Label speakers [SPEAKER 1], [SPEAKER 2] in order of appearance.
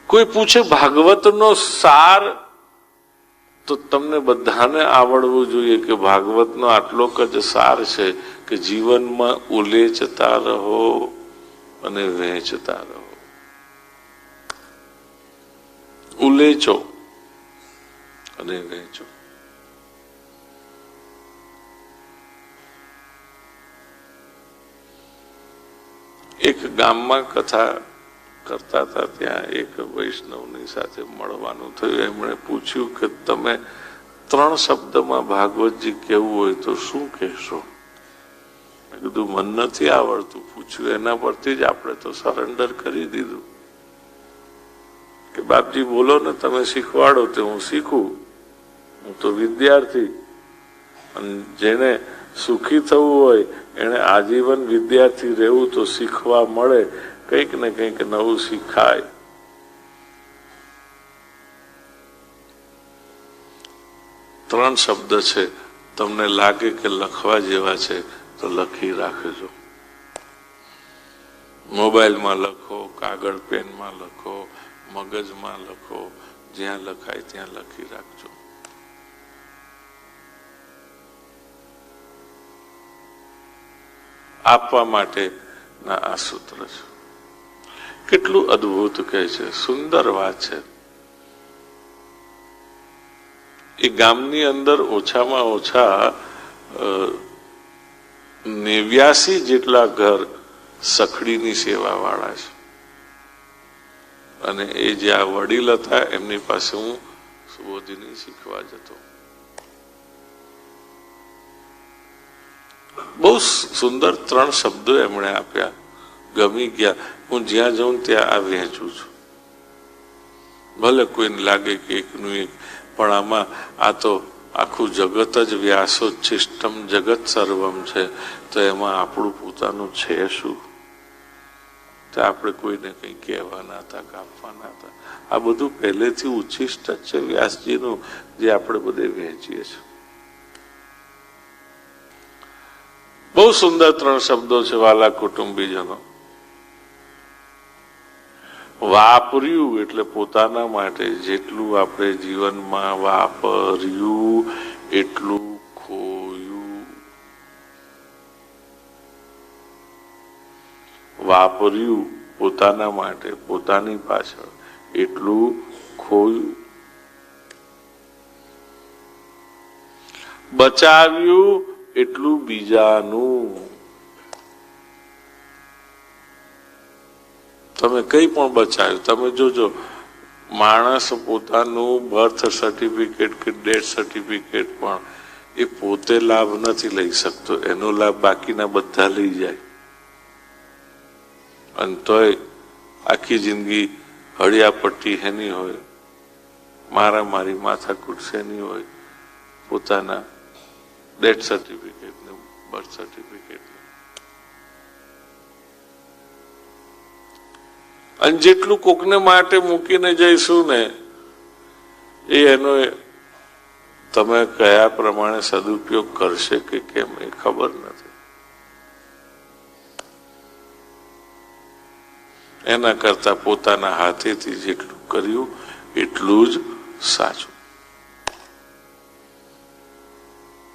[SPEAKER 1] કોઈ પૂછે ભાગવતનો સાર, તો તમને બધાને આવડવું જોઈએ કે ભાગવતનો આટલો જ સાર છે કે જીવનમાં ઉલેચતા રહો અને વહેંચતા રહો. ઉલેચો અને વહેંચો. એક ગામમાં કથા કરતા હતા, ત્યાં એક વૈષ્ણવની સાથે મળવાનું થયું. એમણે પૂછ્યું કે તમે 3 શબ્દમાં ભાગવતજી કેવું હોય તો શું કહેશો? મેં કીધું મન નથી આવડતું. પૂછ્યું એના પરથી જ આપણે તો સરેન્ડર કરી દીધું કે બાપજી બોલો ને, તમે શીખવાડો તો હું શીખું. હું તો વિદ્યાર્થી. અને જેને સુખી થવું હોય એને આજીવન વિદ્યાર્થી રહેવું, તો શીખવા મળે, કંઈક ને કંઈક નવું શીખાય. ત્રણ શબ્દ છે, તમને લાગે કે લખવા જેવા છે તો લખી રાખજો. મોબાઈલમાં લખો, કાગળ પેનમાં લખો, મગજમાં લખો, જ્યાં લખાય ત્યાં લખી રાખજો. આપવા માટેના આ સૂત્ર છે. કેટલું અદ્ભુત કહે છે, સુંદર વાત છે. એ ગામની અંદર ઓછામાં ઓછા 89 જેટલા ઘર સખડીની સેવા વાળા છે. અને એ જે આ વડીલ હતા એમની પાસે હું સુબોધિની શીખવા જતો. બહુ સુંદર 3 શબ્દો એમણે આપ્યા, ગમી ગયા. હું જ્યાં જાઉં ત્યાં આ વહેંચું છું. ભલે કોઈને લાગે કે એકનું એક, પણ આમાં આ તો આખું જગત જ વ્યાસોચ્છિષ્ટમ જગત સર્વમ છે, તો એમાં આપણું પોતાનું છે શું? તો આપણે કોઈને કંઈ કહેવાના હતા, કાપવાના હતા. આ બધું પહેલેથી ઉચ્છિષ્ટ જ છે વ્યાસજીનું, જે આપણે બધે વહેંચીએ છીએ. બહુ સુંદર 3 શબ્દો છે વાલા કુટુંબીજનો. વાપર્યું એટલે પોતાના માટે જેટલું આપણે જીવનમાં વાપર્યું એટલું ખોયું. વાપર્યું પોતાના માટે, પોતાની પાછળ, એટલું ખોયું. બચાવ્યું એટલું બીજાનું. તમે કઈ પણ બચાવ્યું. તમે જોજો, માણસ પોતાનું બર્થ સર્ટિફિકેટ કે ડેથ સર્ટિફિકેટ પણ એ પોતે લાભ નથી લઈ શકતો, એનો લાભ બાકીના બધા લઈ જાય. અને તોય આખી જિંદગી હળિયાપટ્ટી એની હોય, મારી માથાકૂટ શેની હોય? પોતાના ડેથ સર્ટિફિકેટ ને બર્થ સર્ટિફિકેટ. અને જેટલું કોકને માટે મૂકીને જઈશું ને, એ એનો તમે કયા પ્રમાણે સદુપયોગ કરશે કે કેમ એ ખબર નથી. એના કરતા પોતાના હાથેથી જેટલું કર્યું એટલું જ સાચું.